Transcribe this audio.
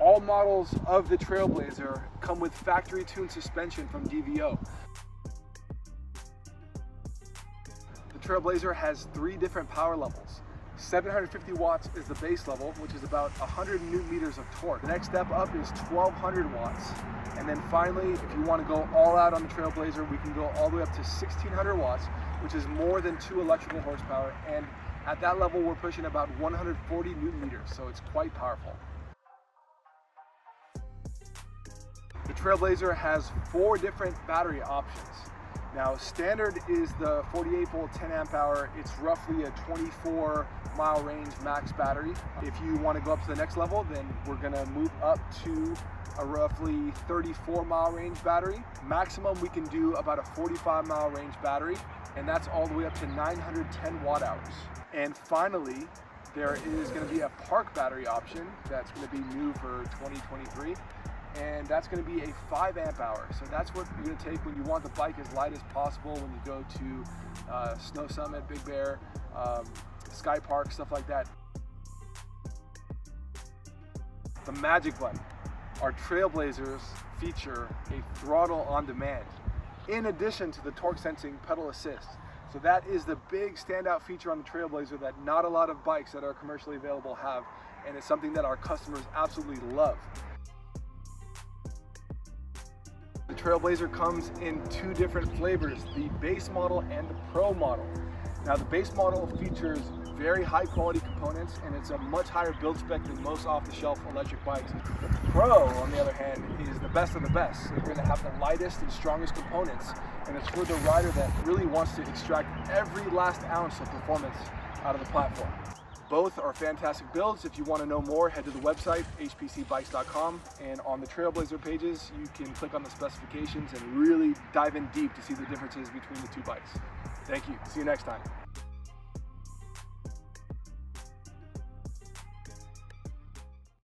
All models of the Trailblazer come with factory tuned suspension from DVO. The Trailblazer has 3 different power levels. 750 watts is the base level, which is about 100 newton meters of torque. The next step up is 1200 watts. And then finally, if you want to go all out on the Trailblazer, we can go all the way up to 1600 watts, which is more than 2 electrical horsepower. And at that level, we're pushing about 140 newton meters, so it's quite powerful. The Trailblazer has 4 different battery options. Now, standard is the 48 volt 10 amp hour. It's roughly a 24 mile range max battery. If you want to go up to the next level, then we're going to move up to a roughly 34 mile range battery. Maximum, we can do about a 45 mile range battery, and that's all the way up to 910 watt hours. And finally, there is going to be a park battery option that's going to be new for 2023. And that's going to be a 5 amp hour. So that's what you're going to take when you want the bike as light as possible when you go to Snow Summit, Big Bear, Sky Park, stuff like that. The Magic Bike. Our Trailblazers feature a throttle on demand, in addition to the torque sensing pedal assist. So that is the big standout feature on the Trailblazer that not a lot of bikes that are commercially available have, and it's something that our customers absolutely love. The Trailblazer comes in 2 different flavors, the base model and the pro model. Now, the base model features very high quality components, and it's a much higher build spec than most off-the-shelf electric bikes. The Pro, on the other hand, is the best of the best. So you're going to have the lightest and strongest components, and it's for the rider that really wants to extract every last ounce of performance out of the platform. Both are fantastic builds. If you want to know more, head to the website, hpcbikes.com, and on the Trailblazer pages, you can click on the specifications and really dive in deep to see the differences between the 2 bikes. Thank you. See you next time.